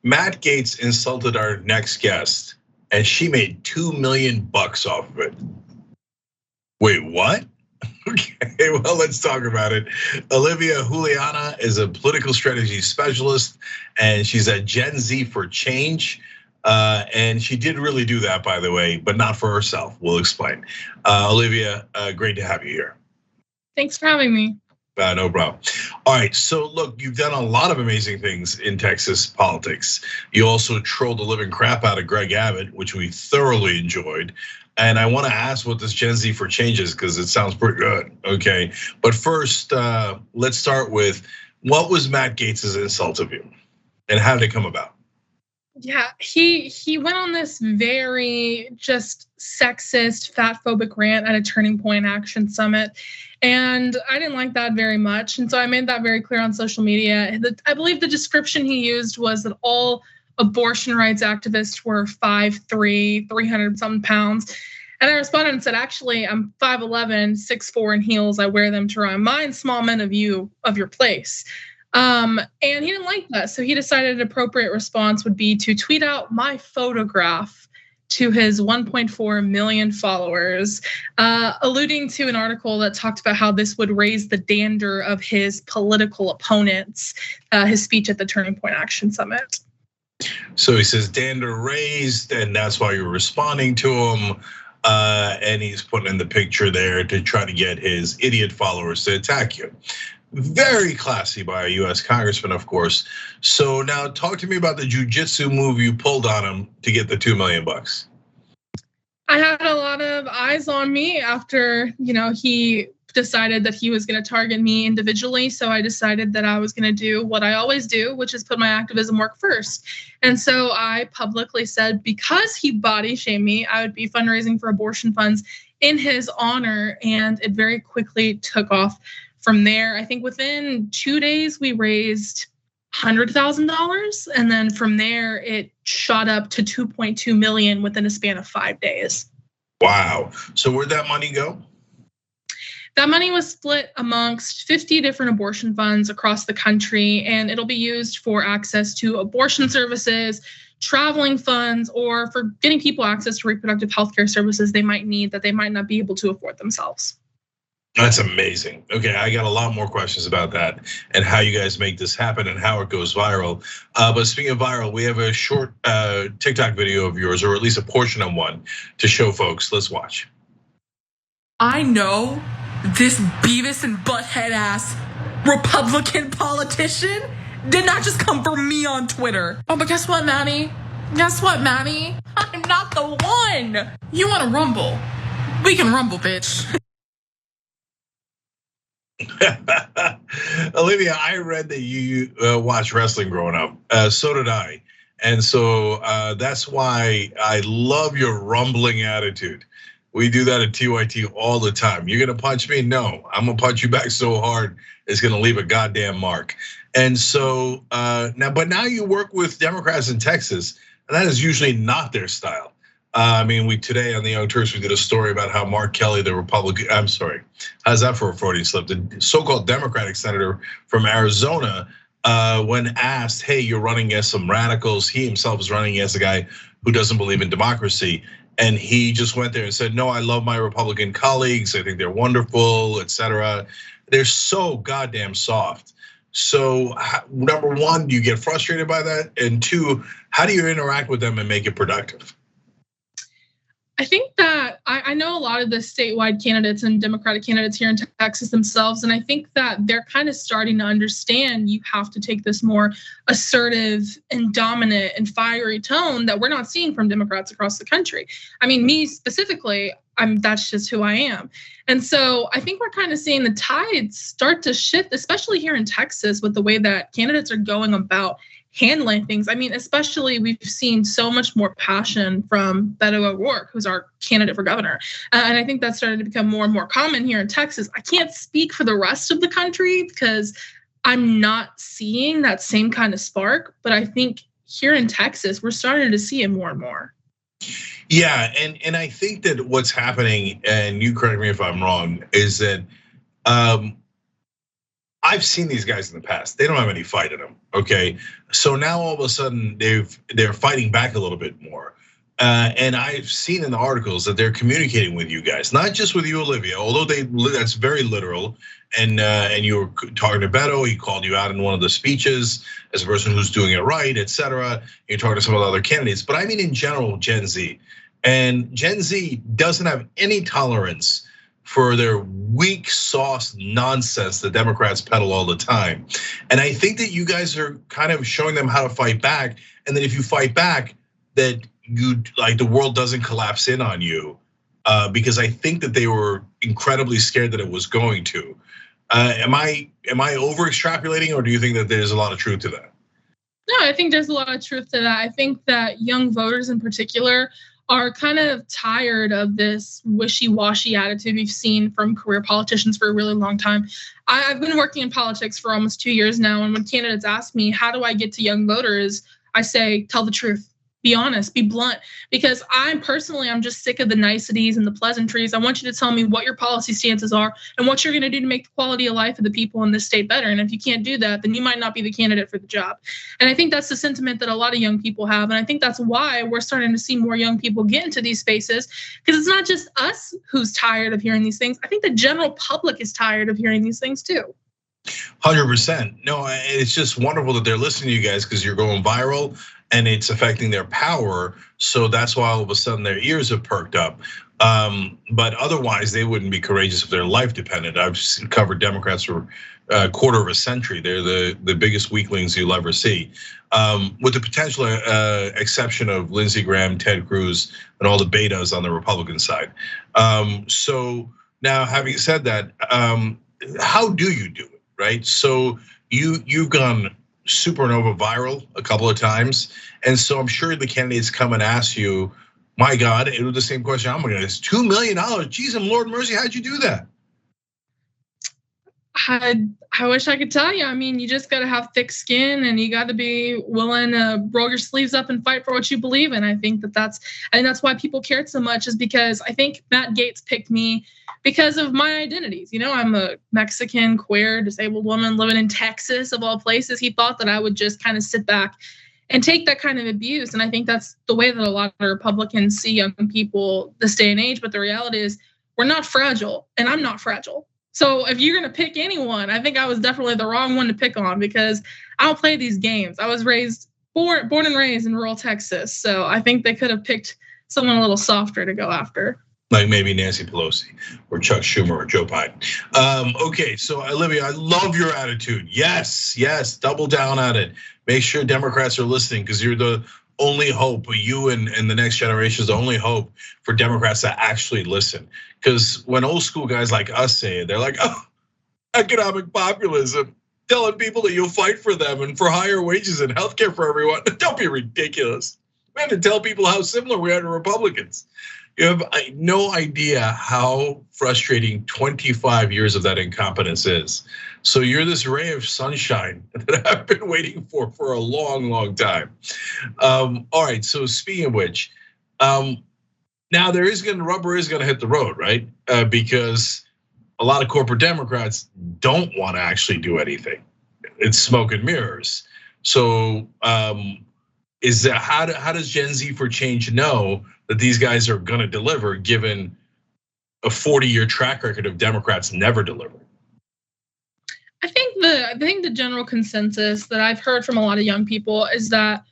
Matt Gaetz insulted our next guest, and she made $2 million off of it. Wait, what? Okay, well, let's talk about it. Olivia Julianna is a political strategy specialist, and she's at Gen Z for Change. And she did really do that, by the way, but not for herself. We'll explain. Olivia, great to have you here. Thanks for having me. No problem. All right, so look, you've done a lot of amazing things in Texas politics. You also trolled the living crap out of Greg Abbott, which we thoroughly enjoyed. And I want to ask what this Gen Z for Change is, because it sounds pretty good, okay? But first, let's start with, what was Matt Gaetz's insult of you? And how did it come about? Yeah, he went on this very just sexist, fat-phobic rant at a Turning Point Action Summit. And I didn't like that very much. And so I made that very clear on social media. I believe the description he used was that all abortion rights activists were 5'3", 300-something pounds. And I responded and said, actually, I'm 5'11", 6'4" in heels. I wear them to rhyme. Mind small men of your place. And he didn't like that. So he decided an appropriate response would be to tweet out my photograph to his 1.4 million followers, alluding to an article that talked about how this would raise the dander of his political opponents, his speech at the Turning Point Action Summit. So he says dander raised, and that's why you're responding to him. And he's putting in the picture there to try to get his idiot followers to attack you. Very classy by a US congressman, of course. So now talk to me about the jujitsu move you pulled on him to get the $2 million. I had a lot of eyes on me after, he decided that he was going to target me individually. So I decided that I was going to do what I always do, which is put my activism work first. And so I publicly said, because he body shamed me, I would be fundraising for abortion funds in his honor. And it very quickly took off from there. I think within 2 days, we raised $100,000. And then from there, it shot up to 2.2 million within a span of 5 days. Wow. So where'd that money go? That money was split amongst 50 different abortion funds across the country, and it'll be used for access to abortion services, traveling funds, or for getting people access to reproductive health care services they might need that they might not be able to afford themselves. That's amazing. Okay, I got a lot more questions about that and how you guys make this happen and how it goes viral. But speaking of viral, we have a short TikTok video of yours, or at least a portion of one, to show folks. Let's watch. I know this Beavis and Butthead ass Republican politician did not just come for me on Twitter. Oh, but guess what, Maddie? Guess what, Maddie? I'm not the one. You want to rumble? We can rumble, bitch. Olivia, I read that you watched wrestling growing up. So did I. And so that's why I love your rumbling attitude. We do that at TYT all the time. You're gonna punch me? No, I'm gonna punch you back so hard, it's gonna leave a goddamn mark. And so now you work with Democrats in Texas, and that is usually not their style. I mean, today on the Young Turks, we did a story about how Mark Kelly, the Republican, how's that for a Freudian slip? The so-called Democratic senator from Arizona, when asked, hey, you're running against some radicals, he himself is running against a guy who doesn't believe in democracy. And he just went there and said, no, I love my Republican colleagues. I think they're wonderful, et cetera. They're so goddamn soft. So number one, do you get frustrated by that? And two, how do you interact with them and make it productive? I think that I know a lot of the statewide candidates and Democratic candidates here in Texas themselves, and I think that they're kind of starting to understand you have to take this more assertive and dominant and fiery tone that we're not seeing from Democrats across the country. I mean, me specifically, that's just who I am. And so I think we're kind of seeing the tides start to shift, especially here in Texas, with the way that candidates are going about handling things. I mean, especially we've seen so much more passion from Beto O'Rourke, who's our candidate for governor. And I think that's starting to become more and more common here in Texas. I can't speak for the rest of the country because I'm not seeing that same kind of spark, but I think here in Texas, we're starting to see it more and more. Yeah, and I think that what's happening, and you correct me if I'm wrong, is that I've seen these guys in the past. They don't have any fight in them, okay? So now all of a sudden they're fighting back a little bit more. And I've seen in the articles that they're communicating with you guys, not just with you, Olivia, although that's very literal. And you were talking to Beto, he called you out in one of the speeches as a person who's doing it right, et cetera. You're talking to some of the other candidates, but I mean in general, Gen Z. And Gen Z doesn't have any tolerance for their weak sauce nonsense that Democrats peddle all the time. And I think that you guys are kind of showing them how to fight back. And that if you fight back, that the world doesn't collapse in on you. Because I think that they were incredibly scared that it was going to. Am I over extrapolating, or do you think that there's a lot of truth to that? No, I think there's a lot of truth to that. I think that young voters in particular are kind of tired of this wishy-washy attitude we've seen from career politicians for a really long time. I've been working in politics for almost 2 years now, and when candidates ask me, how do I get to young voters? I say, tell the truth. Be honest, be blunt, because I'm just sick of the niceties and the pleasantries. I want you to tell me what your policy stances are and what you're gonna do to make the quality of life of the people in this state better. And if you can't do that, then you might not be the candidate for the job. And I think that's the sentiment that a lot of young people have. And I think that's why we're starting to see more young people get into these spaces, because it's not just us who's tired of hearing these things. I think the general public is tired of hearing these things too. 100%. No, it's just wonderful that they're listening to you guys because you're going viral and it's affecting their power. So that's why all of a sudden their ears have perked up. But otherwise, they wouldn't be courageous if their life depended. I've covered Democrats for a quarter of a century. They're the biggest weaklings you'll ever see, with the potential exception of Lindsey Graham, Ted Cruz, and all the betas on the Republican side. So now, having said that, how do you do it? Right, so you've gone supernova viral a couple of times, and so I'm sure the candidates come and ask you, "My God," it was the same question I'm going to ask: $2 million. Geez, and Lord mercy, how'd you do that? I wish I could tell you. I mean, you just got to have thick skin, and you got to be willing to roll your sleeves up and fight for what you believe in. I think that's why people cared so much, is because I think Matt Gaetz picked me because of my identities. You know, I'm a Mexican, queer, disabled woman living in Texas, of all places. He thought that I would just kind of sit back and take that kind of abuse. And I think that's the way that a lot of Republicans see young people this day and age. But the reality is, we're not fragile, and I'm not fragile. So if you're gonna pick anyone, I think I was definitely the wrong one to pick on, because I don't play these games. I was born and raised in rural Texas. So I think they could have picked someone a little softer to go after. Like maybe Nancy Pelosi or Chuck Schumer or Joe Biden. Okay, so Olivia, I love your attitude. Yes, double down on it. Make sure Democrats are listening, because you're the only hope. You and the next generation is the only hope for Democrats to actually listen. Because when old school guys like us say it, they're like, "Oh, economic populism, telling people that you'll fight for them and for higher wages and healthcare for everyone." Don't be ridiculous. We have to tell people how similar we are to Republicans. You have no idea how frustrating 25 years of that incompetence is. So you're this ray of sunshine that I've been waiting for a long, long time. All right, so speaking of which, now rubber is gonna hit the road, right? Because a lot of corporate Democrats don't want to actually do anything. It's smoke and mirrors. So how does Gen Z for Change know that these guys are gonna deliver, given a 40-year track record of Democrats never delivering? I think the general consensus that I've heard from a lot of young people is that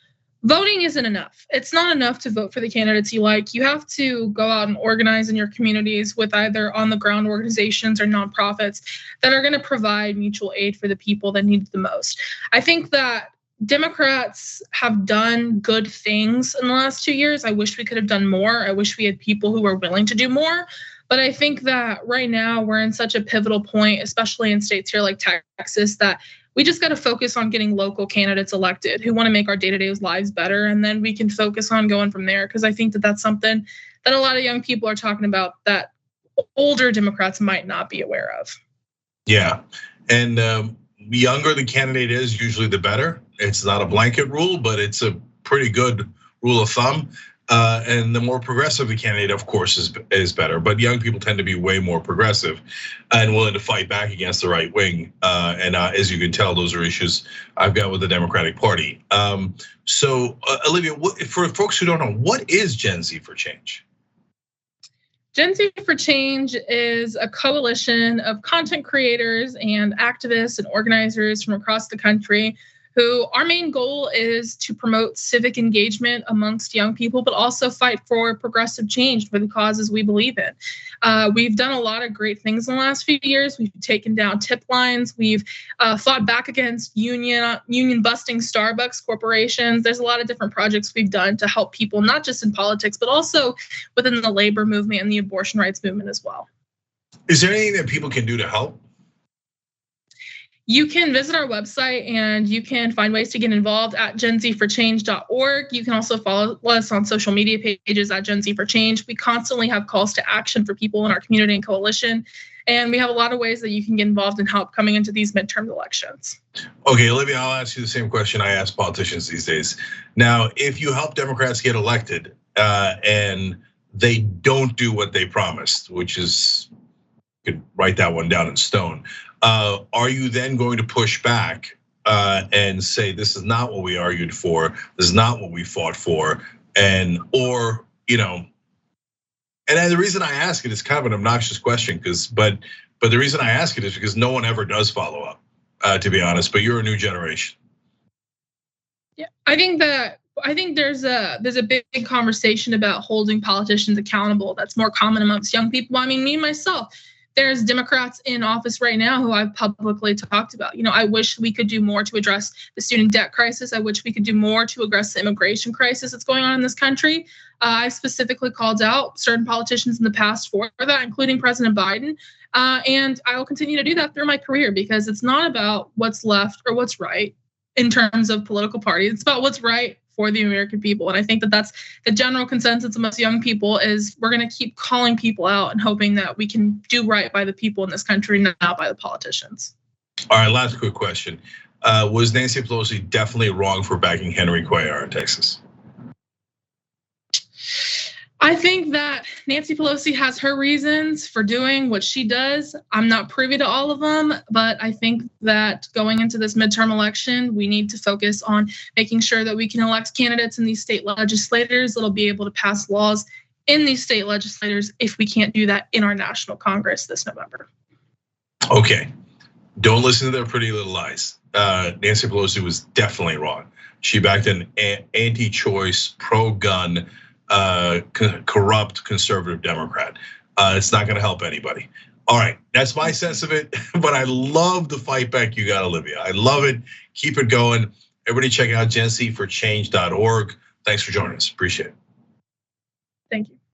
voting isn't enough. It's not enough to vote for the candidates you like. You have to go out and organize in your communities with either on the ground organizations or nonprofits that are gonna provide mutual aid for the people that need it the most. I think that Democrats have done good things in the last 2 years. I wish we could have done more. I wish we had people who were willing to do more. But I think that right now we're in such a pivotal point, especially in states here like Texas, that we just got to focus on getting local candidates elected who want to make our day-to-day lives better. And then we can focus on going from there. Because I think that that's something that a lot of young people are talking about that older Democrats might not be aware of. Yeah, and the younger the candidate is, usually the better. It's not a blanket rule, but it's a pretty good rule of thumb. And the more progressive the candidate, of course, is better. But young people tend to be way more progressive and willing to fight back against the right wing. And as you can tell, those are issues I've got with the Democratic Party. So, Olivia, for folks who don't know, what is Gen Z for Change? Gen Z for Change is a coalition of content creators and activists and organizers from across the country who our main goal is to promote civic engagement amongst young people, but also fight for progressive change for the causes we believe in. We've done a lot of great things in the last few years. We've taken down tip lines. We've fought back against union busting Starbucks corporations. There's a lot of different projects we've done to help people, not just in politics, but also within the labor movement and the abortion rights movement as well. Is there anything that people can do to help? You can visit our website and you can find ways to get involved at genzforchange.org. You can also follow us on social media pages at Gen Z for Change. We constantly have calls to action for people in our community and coalition. And we have a lot of ways that you can get involved and help coming into these midterm elections. Okay, Olivia, I'll ask you the same question I ask politicians these days. Now, if you help Democrats get elected and they don't do what they promised, which is, you could write that one down in stone. Are you then going to push back and say this is not what we argued for, this is not what we fought for, and the reason I ask it is kind of an obnoxious question but the reason I ask it is because no one ever does follow up, to be honest. But you're a new generation. Yeah, I think there's a big conversation about holding politicians accountable that's more common amongst young people. I mean, me myself. There's Democrats in office right now who I've publicly talked about. I wish we could do more to address the student debt crisis. I wish we could do more to address the immigration crisis that's going on in this country. I specifically called out certain politicians in the past for that, including President Biden. And I will continue to do that through my career because it's not about what's left or what's right in terms of political parties. It's about what's right for the American people. And I think that that's the general consensus amongst young people is we're going to keep calling people out and hoping that we can do right by the people in this country, not by the politicians. All right, last quick question. Was Nancy Pelosi definitely wrong for backing Henry Cuellar in Texas? I think that Nancy Pelosi has her reasons for doing what she does. I'm not privy to all of them, but I think that going into this midterm election, we need to focus on making sure that we can elect candidates in these state legislators that'll be able to pass laws in these state legislators if we can't do that in our national Congress this November. Okay, don't listen to their pretty little lies. Nancy Pelosi was definitely wrong. She backed an anti-choice, pro-gun, corrupt conservative Democrat. It's not going to help anybody. All right, that's my sense of it. But I love the fight back you got, Olivia. I love it. Keep it going. Everybody check out genzforchange.org. Thanks for joining us. Appreciate it. Thank you.